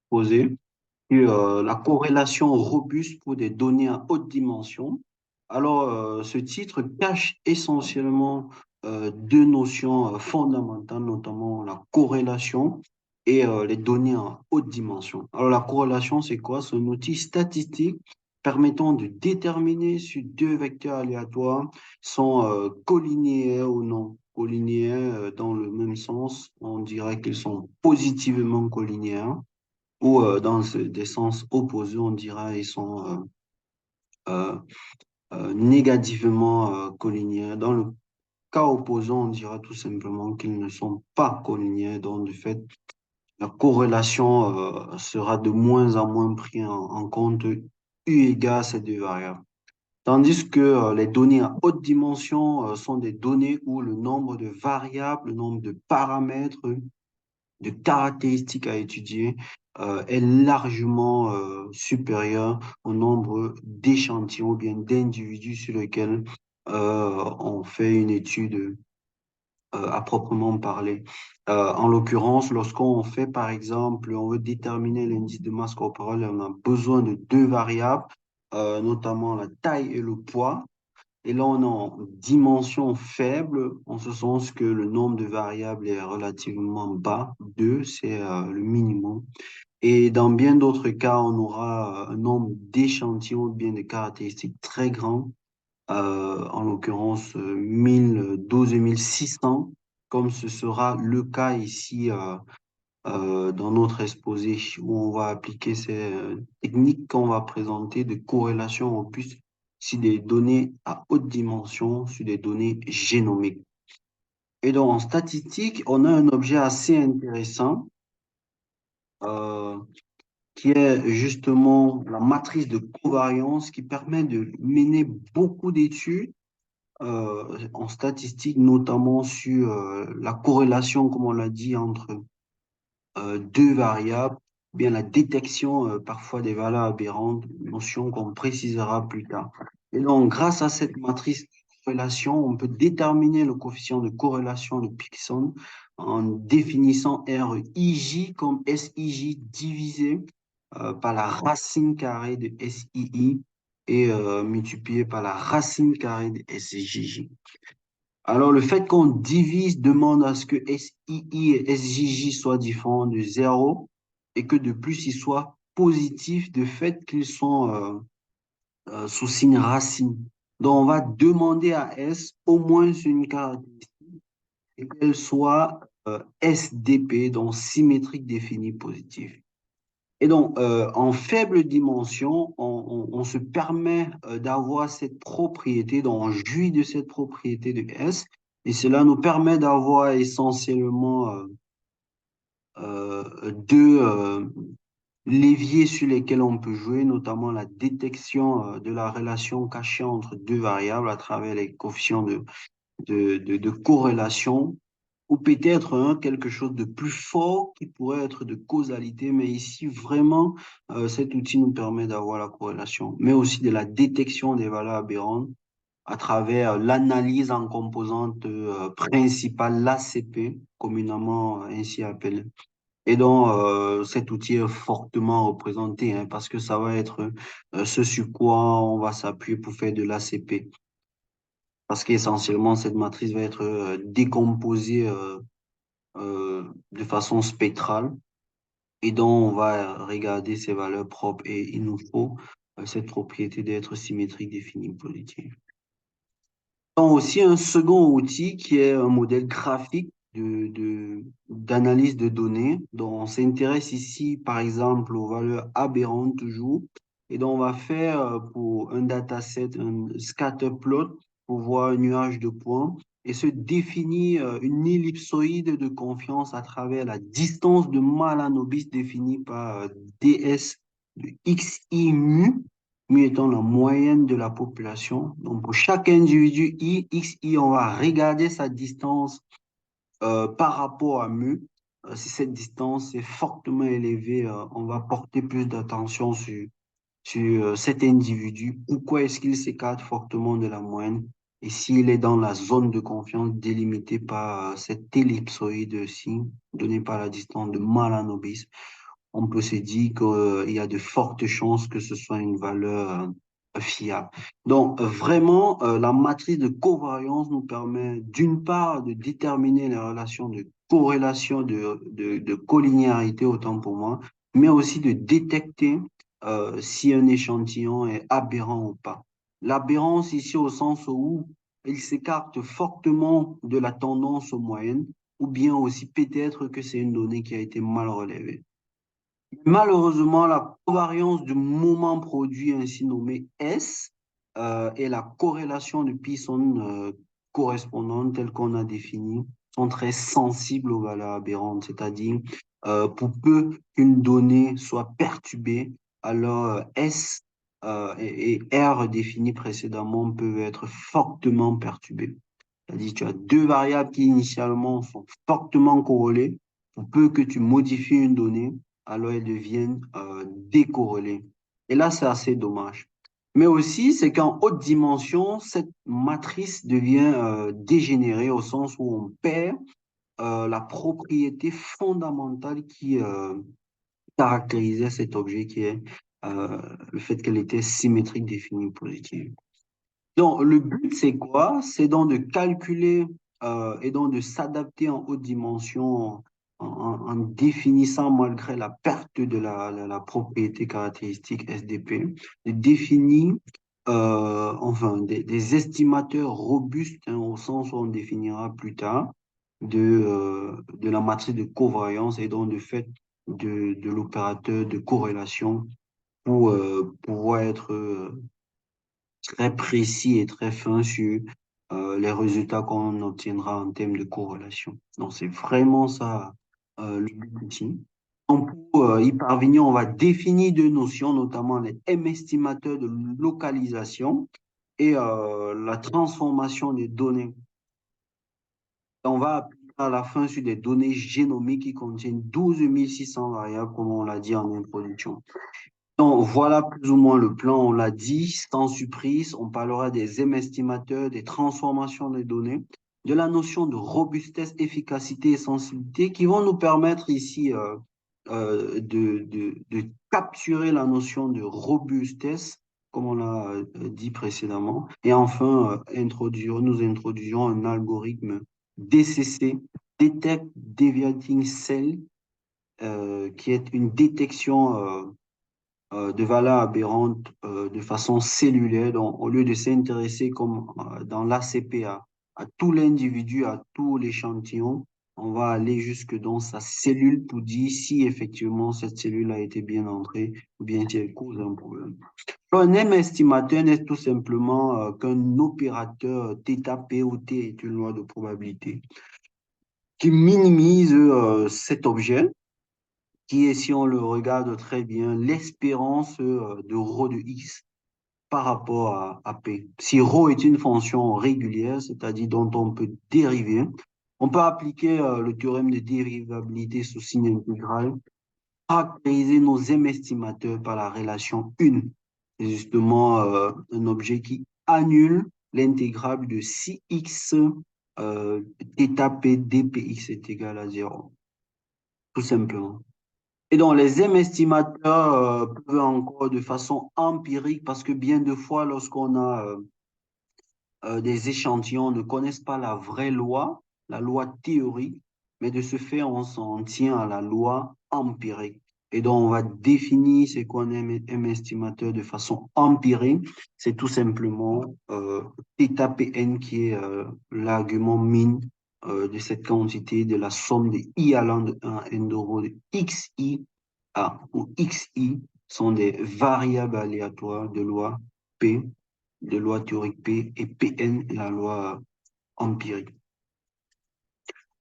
exposé sur la corrélation robuste pour des données à haute dimension. Alors, ce titre cache essentiellement deux notions fondamentales, notamment la corrélation et les données à haute dimension. Alors, la corrélation, c'est quoi? C'est un outil statistique permettant de déterminer si deux vecteurs aléatoires sont collinéaires ou non. Collinéaires dans le même sens, on dirait qu'ils sont positivement collinéaires ou dans des sens opposés, on dirait ils sont euh, négativement collinéaires. Dans le cas opposant, on dira tout simplement qu'ils ne sont pas collinéaires. Donc, du fait, la corrélation sera de moins en moins prise en compte eu égard à ces deux variables. Tandis que les données à haute dimension sont des données où le nombre de variables, le nombre de paramètres, de caractéristiques à étudier est largement supérieur au nombre d'échantillons ou bien d'individus sur lesquels on fait une étude à proprement parler. En l'occurrence, lorsqu'on fait, par exemple, on veut déterminer l'indice de masse corporelle, on a besoin de deux variables, notamment la taille et le poids. Et là, on est en dimension faible, en ce sens que le nombre de variables est relativement bas. Deux, c'est le minimum. Et dans bien d'autres cas, on aura un nombre d'échantillons, bien de caractéristiques très grands, en l'occurrence 1012 et 1600, comme ce sera le cas ici dans notre exposé où on va appliquer ces techniques qu'on va présenter de corrélation robuste sur des données à haute dimension, sur des données génomiques. Et donc, en statistique, on a un objet assez intéressant euh, qui est justement la matrice de covariance qui permet de mener beaucoup d'études en statistique, notamment sur la corrélation, comme on l'a dit, entre deux variables, bien la détection parfois des valeurs aberrantes, notion qu'on précisera plus tard. Et donc, grâce à cette matrice de corrélation, on peut déterminer le coefficient de corrélation de Pearson en définissant RIJ comme SIJ divisé par la racine carrée de SII et multiplié par la racine carrée de SJJ. Alors, le fait qu'on divise demande à ce que SII et SJJ soient différents de zéro et que de plus, ils soient positifs de fait qu'ils sont sous signe racine. Donc, on va demander à S au moins une caractéristique et qu'elle soit SDP, donc symétrique définie positive. Et donc, en faible dimension, on se permet d'avoir cette propriété, donc on jouit de cette propriété de S, et cela nous permet d'avoir essentiellement deux leviers sur lesquels on peut jouer, notamment la détection de la relation cachée entre deux variables à travers les coefficients de corrélation ou peut-être quelque chose de plus fort qui pourrait être de causalité, mais ici, vraiment, cet outil nous permet d'avoir la corrélation, mais aussi de la détection des valeurs aberrantes à travers l'analyse en composante principale, l'ACP, communément ainsi appelée. Et donc, cet outil est fortement représenté hein, parce que ça va être ce sur quoi on va s'appuyer pour faire de l'ACP. Parce qu'essentiellement, cette matrice va être décomposée de façon spectrale et donc on va regarder ses valeurs propres et il nous faut cette propriété d'être symétrique définie positive. Donc aussi un second outil qui est un modèle graphique d'analyse de données. Donc on s'intéresse ici par exemple aux valeurs aberrantes toujours et donc on va faire pour un dataset un scatter plot pour voir un nuage de points et se définit une ellipsoïde de confiance à travers la distance de Malanobis définie par ds de xi mu, mu étant la moyenne de la population. Donc pour chaque individu i, xi, on va regarder sa distance par rapport à mu. Si cette distance est fortement élevée, on va porter plus d'attention sur cet individu. Pourquoi est-ce qu'il s'écarte fortement de la moyenne? Et s'il est dans la zone de confiance délimitée par cette ellipsoïde-ci, donnée par la distance de Malanobis, on peut se dire qu'il y a de fortes chances que ce soit une valeur fiable. Donc, vraiment, la matrice de covariance nous permet d'une part de déterminer les relations de corrélation, de collinéarité, autant pour moi, mais aussi de détecter si un échantillon est aberrant ou pas. L'aberrance ici au sens où il s'écarte fortement de la tendance moyenne, ou bien aussi peut-être que c'est une donnée qui a été mal relevée. Malheureusement, la covariance du moment produit ainsi nommé S et la corrélation de Pearson correspondante telle qu'on a définie sont très sensibles aux valeurs aberrantes, c'est-à-dire pour peu qu'une donnée soit perturbée, alors S et R définis précédemment peuvent être fortement perturbés. C'est-à-dire tu as deux variables qui initialement sont fortement corrélées, pour peu que tu modifies une donnée, alors elles deviennent décorrélées. Et là, c'est assez dommage. Mais aussi, c'est qu'en haute dimension, cette matrice devient dégénérée au sens où on perd la propriété fondamentale qui caractérisait cet objet, qui est le fait qu'elle était symétrique définie positive. Donc, le but, c'est quoi? C'est donc de calculer et donc de s'adapter en haute dimension en définissant, malgré la perte de la propriété caractéristique SDP, de définir enfin des estimateurs robustes, hein, au sens où on définira plus tard de la matrice de covariance et donc de fait de l'opérateur de corrélation pour pouvoir être très précis et très fin sur les résultats qu'on obtiendra en termes de corrélation. Donc, c'est vraiment ça le but ici. Donc, pour y parvenir, on va définir deux notions, notamment les M-estimateurs de localisation et la transformation des données. On va appliquer à la fin sur des données génomiques qui contiennent 12 600 variables, comme on l'a dit en introduction. Donc, voilà plus ou moins le plan, on l'a dit, sans surprise, on parlera des M-estimateurs, des transformations des données, de la notion de robustesse, efficacité et sensibilité qui vont nous permettre ici de capturer la notion de robustesse, comme on l'a dit précédemment. Et enfin, nous introduisons un algorithme DCC, Detect Deviating Cell, qui est une détection de valeurs aberrantes de façon cellulaire. Donc, au lieu de s'intéresser comme dans l'ACP à tout l'individu, à tout l'échantillon, on va aller jusque dans sa cellule pour dire si effectivement cette cellule a été bien entrée ou bien si elle cause un problème. Un M estimateur n'est tout simplement qu'un opérateur θ, P ou T est une loi de probabilité qui minimise cet objet qui est, si on le regarde très bien, l'espérance de ρ de x par rapport à P. Si ρ est une fonction régulière, c'est-à-dire dont on peut dériver, on peut appliquer le théorème de dérivabilité sous signe intégral, caractériser nos M estimateurs par la relation 1. C'est justement un objet qui annule l'intégrable de si x θ p dpx est égal à 0, tout simplement. Et donc, les M estimateurs peuvent encore de façon empirique, parce que bien de fois, lorsqu'on a des échantillons, ne connaissent pas la vraie loi, la loi théorique, mais de ce fait, on s'en tient à la loi empirique. Et donc, on va définir ce qu'on aime M estimateur de façon empirique. C'est tout simplement θ Pn qui est l'argument min de cette quantité de la somme de i allant de 1 à n de rho de xi a ou xi sont des variables aléatoires de loi P, de loi théorique P, et Pn est la loi empirique.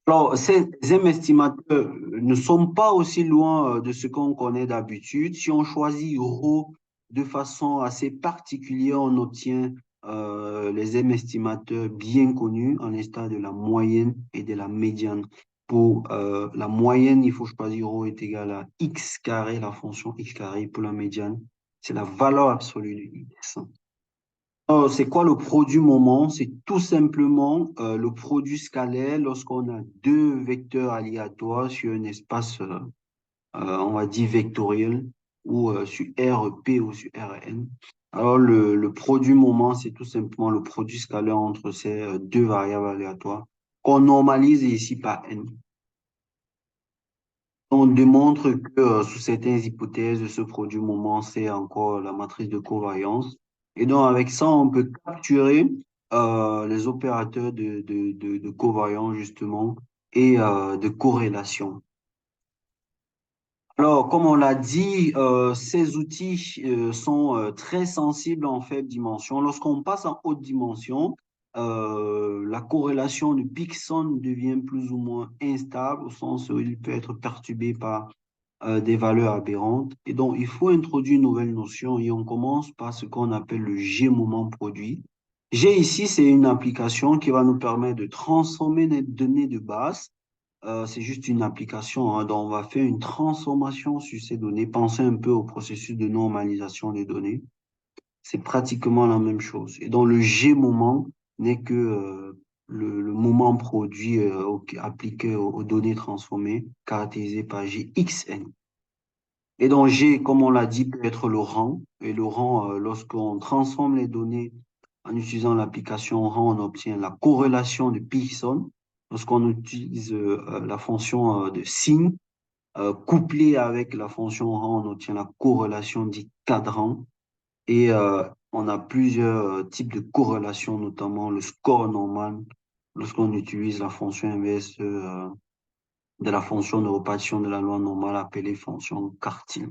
Alors, ces M estimateurs ne sont pas aussi loin de ce qu'on connaît d'habitude. Si on choisit ρ de façon assez particulière, on obtient les M estimateurs bien connus, en l'instar de la moyenne et de la médiane. Pour la moyenne, il faut choisir ρ est égal à x carré, la fonction x carré. Pour la médiane, c'est la valeur absolue de x. C'est quoi le produit moment? C'est tout simplement le produit scalaire lorsqu'on a deux vecteurs aléatoires sur un espace on va dire vectoriel, ou sur RP ou sur Rn. Alors, le produit moment, c'est tout simplement le produit scalaire entre ces deux variables aléatoires qu'on normalise ici par n. On démontre que sous certaines hypothèses, ce produit moment, c'est encore la matrice de covariance. Et donc, avec ça, on peut capturer les opérateurs de covariance, justement, et de corrélation. Alors, comme on l'a dit, ces outils sont très sensibles en faible dimension. Lorsqu'on passe en haute dimension, la corrélation de Pearson devient plus ou moins instable, au sens où il peut être perturbé par des valeurs aberrantes. Et donc, il faut introduire une nouvelle notion et on commence par ce qu'on appelle le G-moment produit. G ici, c'est une application qui va nous permettre de transformer les données de base. C'est juste une application, hein, dont on va faire une transformation sur ces données. Pensez un peu au processus de normalisation des données. C'est pratiquement la même chose. Et donc, le G-moment n'est que le moment produit appliqué aux données transformées, caractérisé par GXN. Et donc, G, comme on l'a dit, peut être le rang. Et le rang, lorsqu'on transforme les données en utilisant l'application rang, on obtient la corrélation de Pearson. Lorsqu'on utilise la fonction de signe, couplée avec la fonction rang, on obtient la corrélation dite cadran. Et on a plusieurs types de corrélations, notamment le score normal, lorsqu'on utilise la fonction inverse de la fonction de répartition de la loi normale appelée fonction Cartil.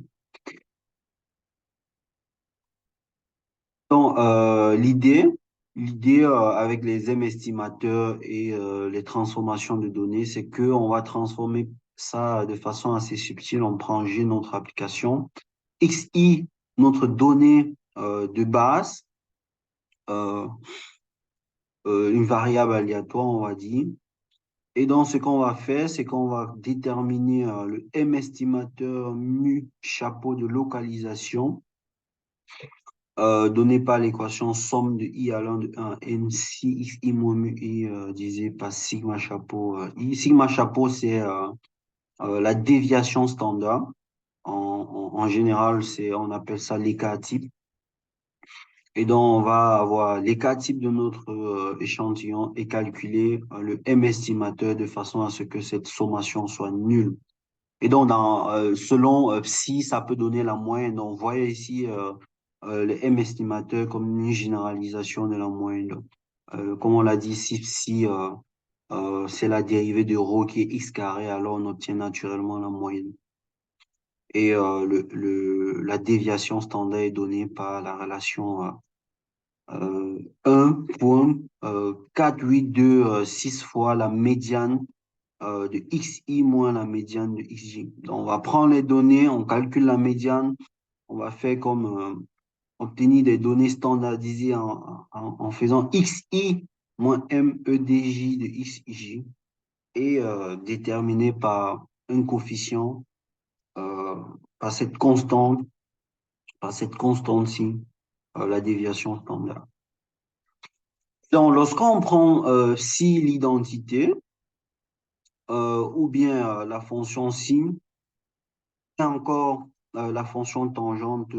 Donc, l'idée avec les M estimateurs et les transformations de données, c'est qu'on va transformer ça de façon assez subtile. On prend G, notre application, XI, notre donnée de base, euh, une variable aléatoire, on va dire. Et donc, ce qu'on va faire, c'est qu'on va déterminer le M estimateur mu chapeau de localisation donné par l'équation somme de i allant de 1 à n si x i moins mu i divisé par sigma chapeau i. Sigma chapeau, c'est la déviation standard. En général, on appelle ça l'écart type. Et donc, on va avoir l'écart type de notre échantillon et calculer le M estimateur de façon à ce que cette sommation soit nulle. Et donc, selon psi, ça peut donner la moyenne. Donc, vous voyez ici le M estimateur comme une généralisation de la moyenne. Comme on l'a dit, si psi, c'est la dérivée de rho qui est x carré, alors on obtient naturellement la moyenne. Et la déviation standard est donnée par la relation 1,482 fois la médiane de xi moins la médiane de xj. Donc, on va prendre les données, on calcule la médiane, on va faire comme obtenir des données standardisées en faisant xi moins medj de xj et déterminer par un coefficient, euh, par cette constante, par cette constante-ci, la déviation standard. Donc, lorsqu'on prend si l'identité, ou bien la fonction sin, encore la fonction tangente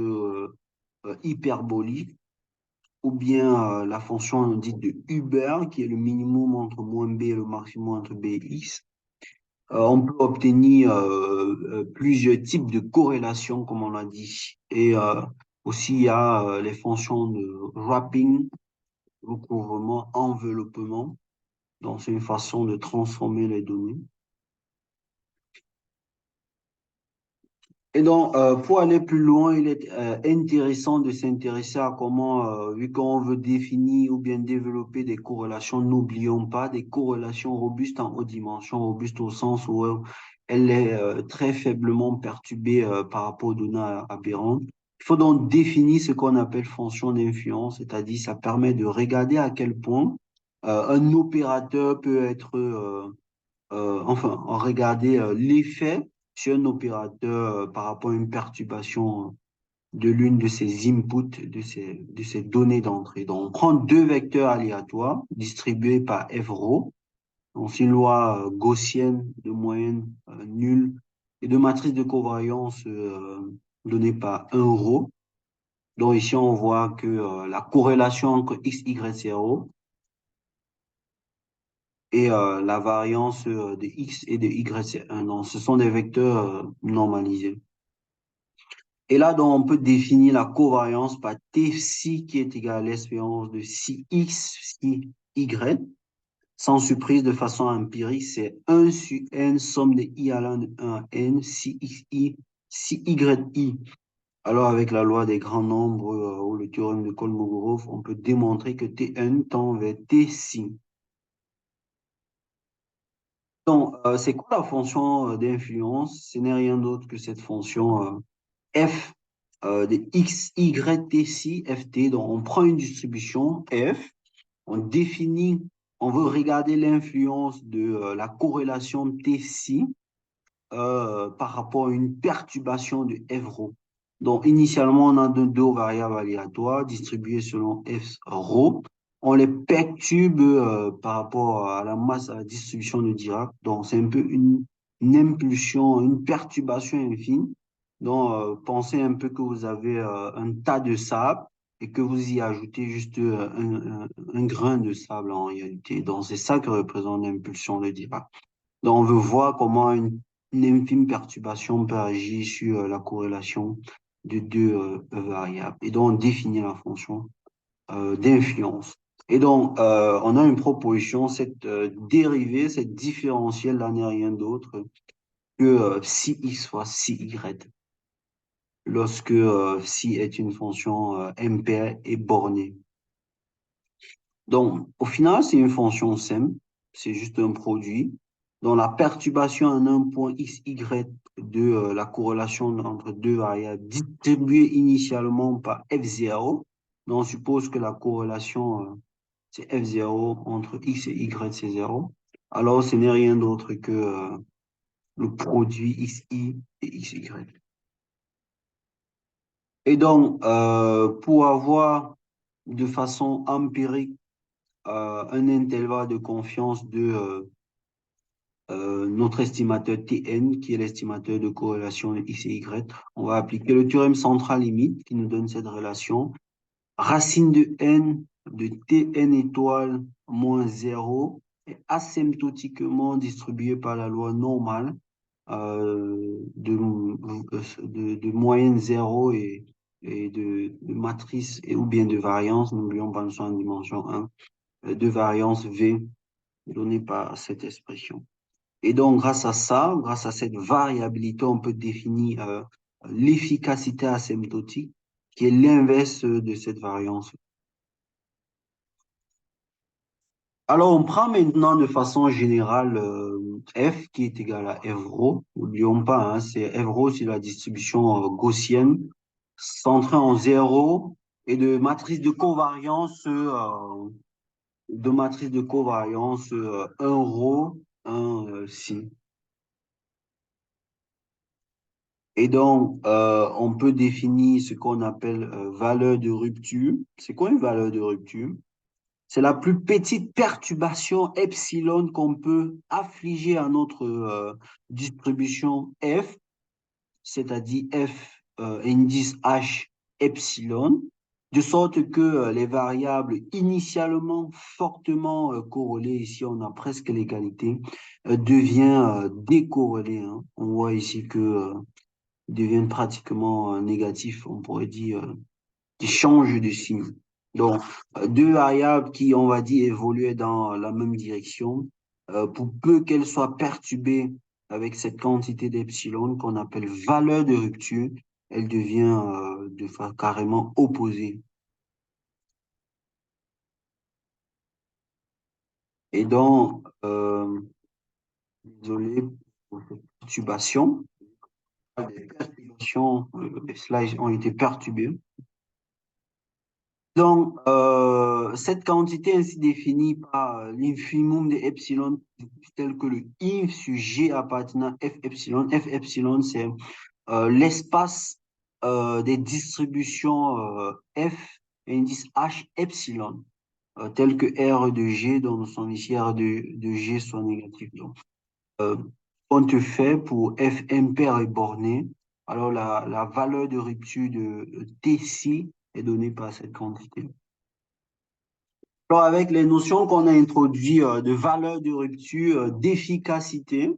hyperbolique, ou bien la fonction dite de Huber, qui est le minimum entre moins b et le maximum entre b et x. On peut obtenir plusieurs types de corrélations, comme on l'a dit. Et aussi, il y a les fonctions de wrapping, recouvrement, enveloppement. Donc, c'est une façon de transformer les données. Et donc, pour aller plus loin, il est intéressant de s'intéresser à comment, vu qu'on veut définir ou bien développer des corrélations, n'oublions pas des corrélations robustes en haute dimension, robustes au sens où elle est très faiblement perturbée par rapport aux données aberrantes. Il faut donc définir ce qu'on appelle fonction d'influence, c'est-à-dire ça permet de regarder à quel point un opérateur peut être enfin, regarder l'effet sur un opérateur par rapport à une perturbation de l'une de ces inputs, de ces données d'entrée. Donc, on prend deux vecteurs aléatoires distribués par f rho. Donc, c'est une loi gaussienne de moyenne nulle et de matrice de covariance donnée par un ρ. Donc ici, on voit que la corrélation entre x, y, 0 et la variance de x et de y, c'est 1. Donc, ce sont des vecteurs normalisés. Et là, donc, on peut définir la covariance par T psi qui est égal à l'espérance de si x, si y. Sans surprise, de façon empirique, c'est 1 sur n, somme de i allant de 1 à n, si xi, si yi. Alors, avec la loi des grands nombres ou le théorème de Kolmogorov, on peut démontrer que Tn tend vers T psi. Donc, c'est quoi la fonction d'influence? Ce n'est rien d'autre que cette fonction f de x, y, t, si, ft. Donc, on prend une distribution f, on définit, on veut regarder l'influence de la corrélation t, si par rapport à une perturbation de f rho. Donc, initialement, on a deux variables aléatoires distribuées selon f rho. On les perturbe par rapport à la masse, à la distribution de Dirac. Donc, c'est un peu une impulsion, une perturbation infime. Donc, pensez un peu que vous avez un tas de sable et que vous y ajoutez juste un grain de sable en réalité. Donc, c'est ça que représente l'impulsion de Dirac. Donc, on veut voir comment une infime perturbation peut agir sur la corrélation de deux variables. Et donc, on définit la fonction d'influence. Et donc, on a une proposition, cette dérivée, cette différentielle là n'est rien d'autre que si x fois si y, lorsque si est une fonction impaire et bornée. Donc, au final, c'est une fonction simple, c'est juste un produit dont la perturbation en un point x, y de la corrélation entre deux variables distribuées initialement par f0. Donc, on suppose que la corrélation, c'est f0 entre x et y, c'est 0. Alors, ce n'est rien d'autre que le produit xi et xy. Et donc, pour avoir de façon empirique un intervalle de confiance de notre estimateur Tn, qui est l'estimateur de corrélation de x et y. On va appliquer le théorème central limite qui nous donne cette relation. Racine de n de Tn étoile moins 0 est asymptotiquement distribuée par la loi normale de moyenne 0 et de matrice ou bien de variance, n'oublions pas, nous sommes en dimension 1, de variance V donnée par cette expression. Et donc, grâce à ça, grâce à cette variabilité, on peut définir l'efficacité asymptotique, qui est l'inverse de cette variance. Alors, on prend maintenant de façon générale f qui est égal à f rho. N'oublions pas, hein, c'est f rho, c'est la distribution gaussienne centrée en 0 et de matrice de covariance 1 rho, 1 si. Et donc, on peut définir ce qu'on appelle valeur de rupture. C'est quoi une valeur de rupture? C'est la plus petite perturbation epsilon qu'on peut affliger à notre distribution F, c'est-à-dire F indice H epsilon, de sorte que les variables initialement fortement corrélées, ici on a presque l'égalité, devient décorrélées, hein. On voit ici que deviennent pratiquement négatifs, on pourrait dire, qui changent de signe. Donc, deux variables qui, on va dire, évoluaient dans la même direction, pour peu qu'elles soient perturbées avec cette quantité d'epsilon qu'on appelle valeur de rupture, elle devient carrément opposée. Et donc, désolé pour cette perturbation, les perturbations, les slides ont été perturbés. Donc, cette quantité ainsi définie par l'infimum de epsilon, tel que le I sur G appartenant à F epsilon. F epsilon, c'est l'espace des distributions F, indice H epsilon, tel que R de G, dont nous sommes ici, R de G soit négatif. Donc, on te fait pour F impair et borné, alors la valeur de rupture de TC est donnée par cette quantité. Alors, avec les notions qu'on a introduites de valeur de rupture, d'efficacité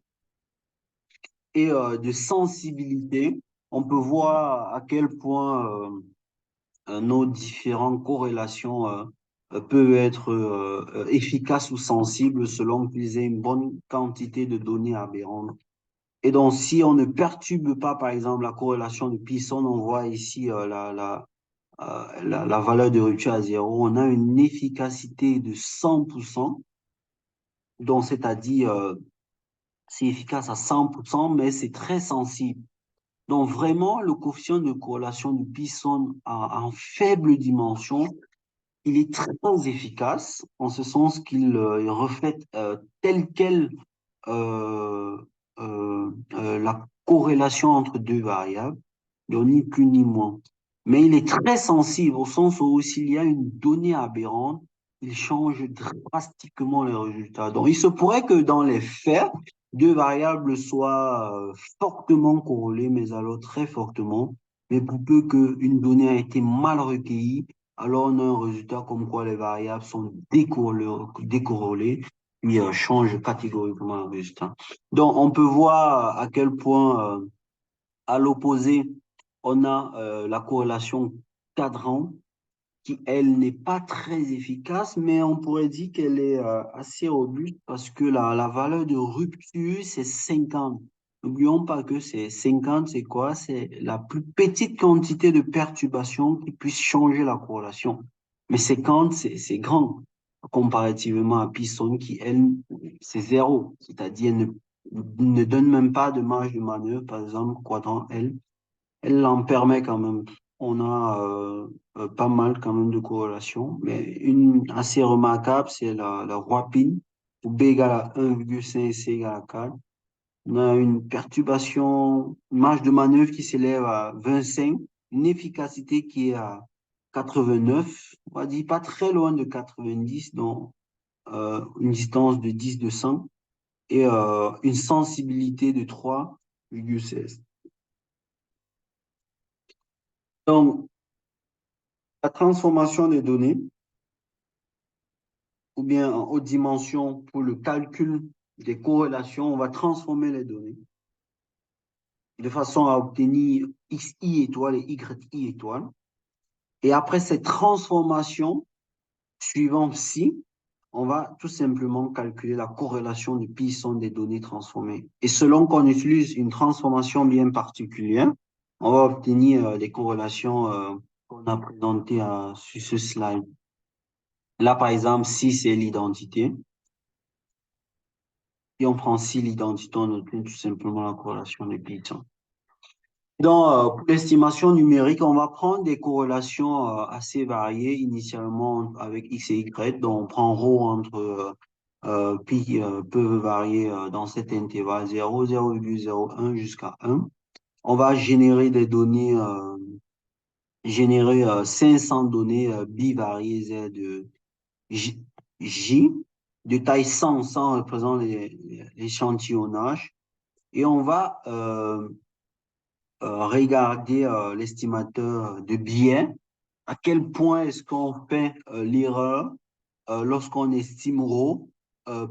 et de sensibilité, on peut voir à quel point nos différentes corrélations peuvent être efficaces ou sensibles selon qu'ils aient une bonne quantité de données aberrantes. Et donc, si on ne perturbe pas, par exemple, la corrélation de Pearson, on voit ici la valeur de rupture à zéro, on a une efficacité de 100%, donc c'est-à-dire c'est efficace à 100%, mais c'est très sensible. Donc vraiment, le coefficient de corrélation de Pearson en faible dimension, il est très efficace, en ce sens qu'il il reflète tel quel euh, la corrélation entre deux variables, donc ni plus ni moins. Mais il est très sensible au sens où s'il y a une donnée aberrante, il change drastiquement les résultats. Donc il se pourrait que dans les faits, deux variables soient fortement corrélées, mais alors très fortement. Mais pour peu qu'une donnée a été mal recueillie, alors on a un résultat comme quoi les variables sont décorrélées, puis change catégoriquement le résultat. Donc, on peut voir à quel point, à l'opposé, on a la corrélation cadran qui, elle, n'est pas très efficace, mais on pourrait dire qu'elle est assez robuste parce que la valeur de rupture, c'est 50. N'oublions pas que c'est 50, c'est quoi? C'est la plus petite quantité de perturbation qui puisse changer la corrélation. Mais 50, c'est grand comparativement à Python qui, elle, c'est zéro. C'est-à-dire, ne donne même pas de marge de manœuvre. Par exemple, quadrant L, elle en permet quand même. On a pas mal quand même de corrélations, mais une assez remarquable, c'est la Roipin, où B égale à 1,5 et C égale à 4. On a une perturbation, une marge de manœuvre qui s'élève à 25, une efficacité qui est à 89, on va dire pas très loin de 90, donc une distance de 10 de 100, et une sensibilité de 3,16. Donc, la transformation des données, ou bien en haute dimension pour le calcul des corrélations, on va transformer les données de façon à obtenir xi étoile et yi étoile. Et après cette transformation, suivant psi, on va tout simplement calculer la corrélation de Pearson des données transformées. Et selon qu'on utilise une transformation bien particulière, on va obtenir des corrélations qu'on a présentées sur ce slide. Là, par exemple, si c'est l'identité, et on prend si l'identité, on obtient tout simplement la corrélation des Pearson. Donc, pour l'estimation numérique, on va prendre des corrélations assez variées, initialement avec X et Y. Donc, on prend ρ entre pi peuvent varier dans cet intervalle 0, 0,01 jusqu'à 1. On va générer des données, générer 500 données bivariées Z de J, J, de taille 100, 100 représentant l'échantillonnage. Et on va regarder l'estimateur de biais, à quel point est-ce qu'on fait l'erreur lorsqu'on estime ρ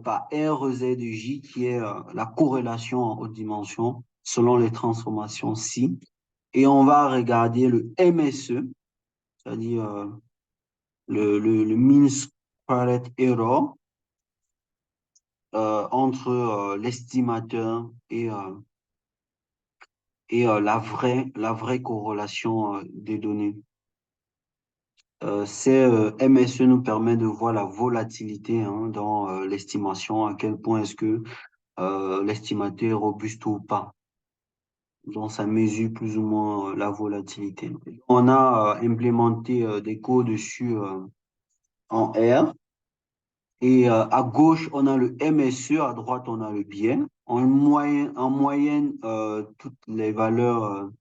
par RZ de J, qui est la corrélation en haute dimension selon les transformations si. Et on va regarder le MSE, c'est-à-dire le mean squared error entre l'estimateur et la vraie corrélation des données. Ces MSE nous permet de voir la volatilité dans l'estimation, à quel point est-ce que l'estimateur est robuste ou pas. Donc, ça mesure plus ou moins la volatilité. On a implémenté des codes dessus en R. Et à gauche, on a le MSE, à droite, on a le biais. En moyenne toutes les valeurs,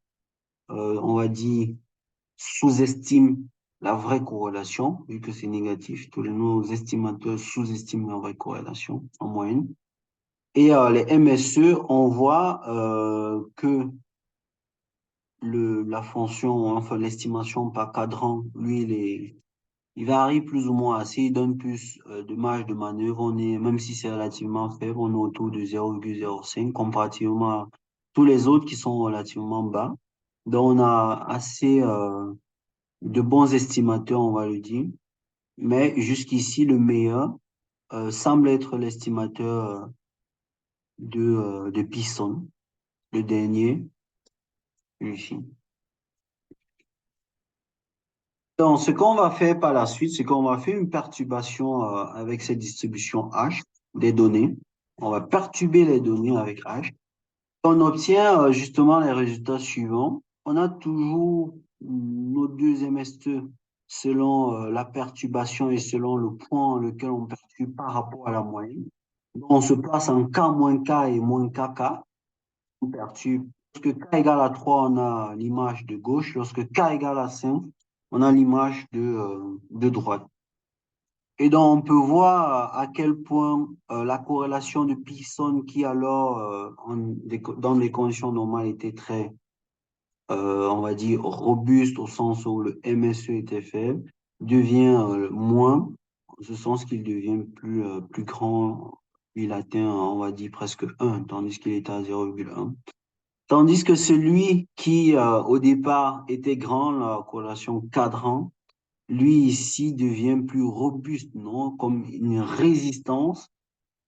on va dire, sous-estiment la vraie corrélation, vu que c'est négatif. Tous nos estimateurs sous-estiment la vraie corrélation en moyenne. Et les MSE, on voit que la fonction, enfin l'estimation par cadran, lui, il varie plus ou moins assez, il donne plus de marge de manœuvre. On est, même si c'est relativement faible, on est autour de 0,05 comparativement à tous les autres qui sont relativement bas. Donc, on a assez de bons estimateurs, on va le dire. Mais jusqu'ici, le meilleur semble être l'estimateur de Pearson, le dernier, celui-ci. Donc, ce qu'on va faire par la suite, c'est qu'on va faire une perturbation avec cette distribution H des données. On va perturber les données avec H. On obtient justement les résultats suivants. On a toujours nos deux MST selon la perturbation et selon le point lequel on perturbe par rapport à la moyenne. Donc, on se place en K-K et moins KK. On perturbe. Lorsque K égale à 3, on a l'image de gauche. Lorsque K égale à 5, on a l'image de droite. Et donc, on peut voir à quel point la corrélation de Pearson, qui alors, dans des conditions normales, était très, on va dire, robuste au sens où le MSE était faible, devient moins, en ce sens qu'il devient plus grand. Il atteint, on va dire, presque 1, tandis qu'il était à 0,1. Tandis que celui qui, au départ, était grand, la corrélation cadran, lui ici devient plus robuste, non? Comme une résistance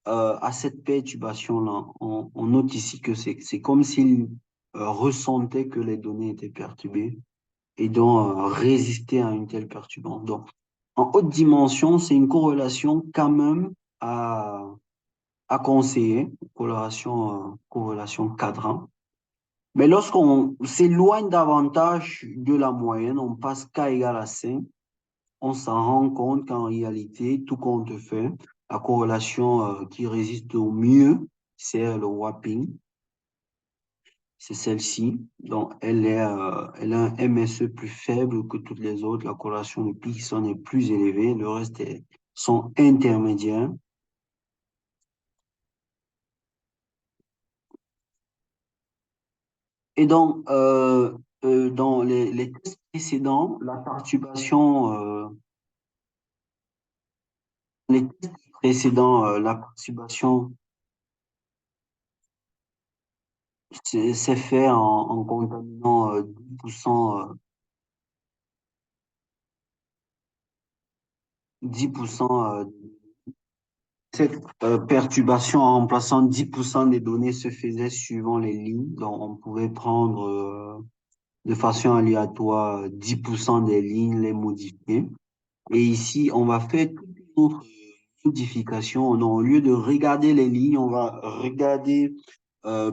à cette perturbation-là. On note ici que c'est comme s'il ressentait que les données étaient perturbées et donc résister à une telle perturbation. Donc, en haute dimension, c'est une corrélation quand même à conseiller, corrélation cadran. Mais lorsqu'on s'éloigne davantage de la moyenne, on passe K égale à 5, on s'en rend compte qu'en réalité, tout compte fait, la corrélation qui résiste au mieux, c'est le wrapping, c'est celle-ci. Donc, elle a un MSE plus faible que toutes les autres. La corrélation de Pearson est plus élevée. Le reste sont intermédiaires. Et donc, dans les tests précédents, la perturbation, les tests précédents, la perturbation c'est fait en contaminant 10%, 10% cette perturbation en remplaçant 10% des données se faisait suivant les lignes. Donc, on pouvait prendre de façon aléatoire 10% des lignes, les modifier. Et ici, on va faire toute une autre modification. Non, au lieu de regarder les lignes, on va regarder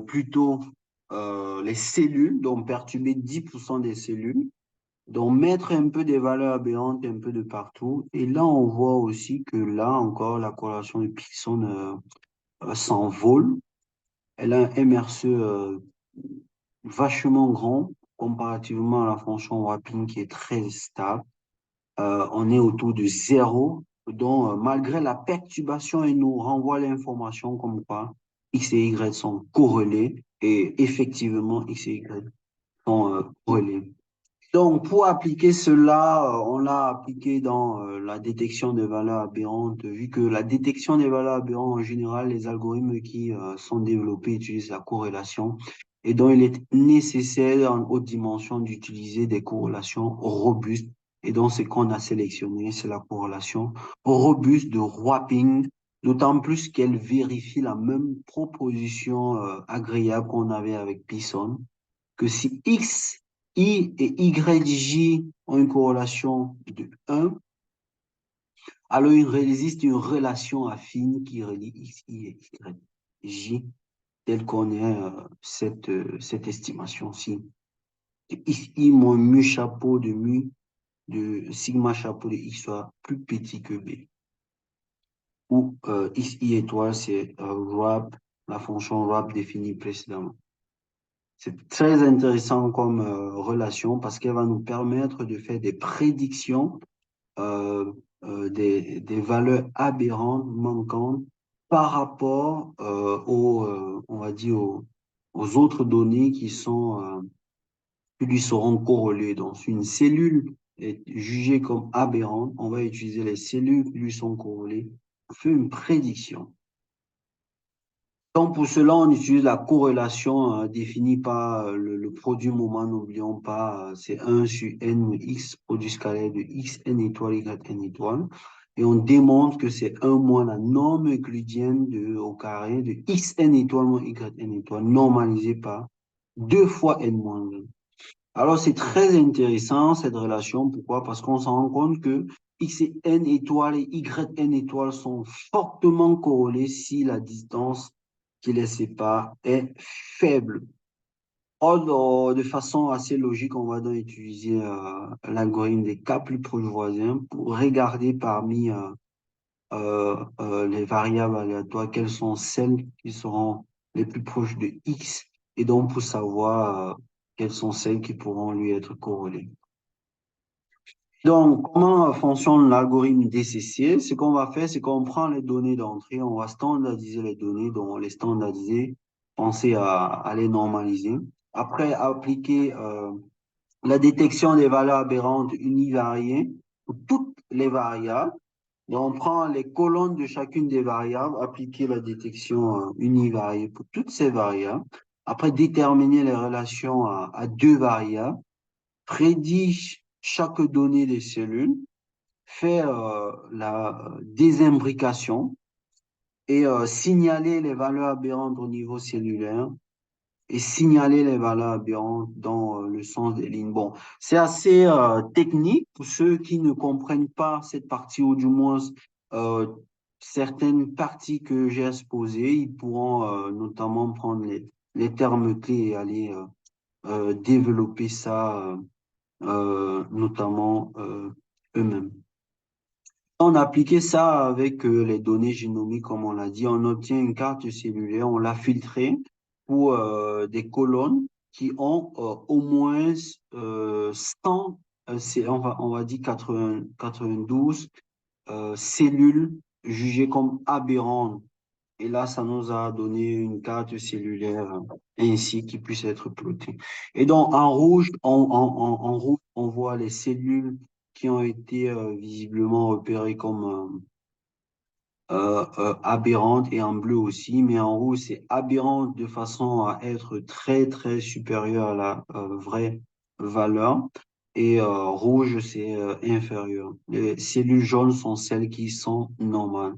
plutôt les cellules, donc perturber 10% des cellules. Donc, mettre un peu des valeurs aberrantes un peu de partout. Et là, on voit aussi que là encore, la corrélation de Pearson s'envole. Elle a un MRC vachement grand comparativement à la fonction Wapping qui est très stable. On est autour de zéro. Donc, malgré la perturbation, elle nous renvoie l'information comme quoi X et Y sont corrélés. Et effectivement, X et Y sont corrélés. Donc, pour appliquer cela, on l'a appliqué dans la détection des valeurs aberrantes, vu que la détection des valeurs aberrantes, en général, les algorithmes qui sont développés utilisent la corrélation. Et donc, il est nécessaire en haute dimension d'utiliser des corrélations robustes. Et donc, ce qu'on a sélectionné, c'est la corrélation robuste de Wrapping, d'autant plus qu'elle vérifie la même proposition agréable qu'on avait avec Pearson que si X, Y et YJ ont une corrélation de 1, alors il existe une relation affine qui relie X, Y et YJ, telle qu'on est cette estimation-ci. X, Y moins mu chapeau de mu de sigma chapeau de X soit plus petit que B. Où X, Y étoile, c'est RAP, la fonction RAP définie précédemment. C'est très intéressant comme relation parce qu'elle va nous permettre de faire des prédictions des valeurs aberrantes, manquantes par rapport on va dire, aux autres données qui lui seront corrélées. Donc, si une cellule est jugée comme aberrante, on va utiliser les cellules qui lui sont corrélées pour faire une prédiction. Donc, pour cela, on utilise la corrélation définie par le produit moment, n'oublions pas, c'est 1 sur n x, produit scalaire de x n étoile, y n étoile. Et on démontre que c'est 1 moins la norme euclidienne au carré de x n étoile moins y n étoile, normalisée par 2 fois n moins 1. Alors, c'est très intéressant cette relation. Pourquoi? Parce qu'on se rend compte que x n étoiles et y n étoiles sont fortement corrélés si la distance qui les sépare est faible. Or, de façon assez logique, on va donc utiliser l'algorithme des cas plus proches voisins pour regarder parmi les variables aléatoires quelles sont celles qui seront les plus proches de x et donc pour savoir quelles sont celles qui pourront lui être corrélées. Donc, comment fonctionne l'algorithme DCC? Ce qu'on va faire, c'est qu'on prend les données d'entrée, on va standardiser les données, donc on les standardiser, penser à les normaliser. Après, appliquer la détection des valeurs aberrantes univariées pour toutes les variables. Donc, on prend les colonnes de chacune des variables, appliquer la détection univariée pour toutes ces variables. Après, déterminer les relations à deux variables, prédige chaque donnée des cellules, fait la désimbrication et signaler les valeurs aberrantes au niveau cellulaire et signaler les valeurs aberrantes dans le sens des lignes. Bon, c'est assez technique pour ceux qui ne comprennent pas cette partie ou du moins euh, certaines parties que j'ai exposées. Ils pourront notamment prendre les termes clés et aller développer ça notamment eux-mêmes. On a appliqué ça avec les données génomiques, comme on l'a dit. On obtient une carte cellulaire, on l'a filtrée pour des colonnes qui ont au moins 100, on va dire 80, 92 cellules jugées comme aberrantes. Et là, ça nous a donné une carte cellulaire ainsi qui puisse être plotée. Et donc, en rouge, en rouge, on voit les cellules qui ont été visiblement repérées comme aberrantes et en bleu aussi, mais en rouge, c'est aberrant de façon à être très, très supérieur à la vraie valeur. Et rouge, c'est inférieur. Les cellules jaunes sont celles qui sont normales.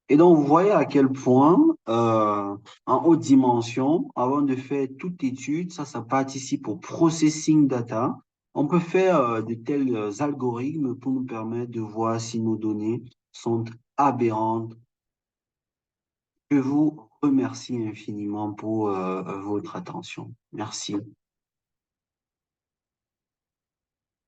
Et donc, vous voyez à quel point, en haute dimension, avant de faire toute étude, ça participe au processing data. On peut faire de tels algorithmes pour nous permettre de voir si nos données sont aberrantes. Je vous remercie infiniment pour votre attention. Merci.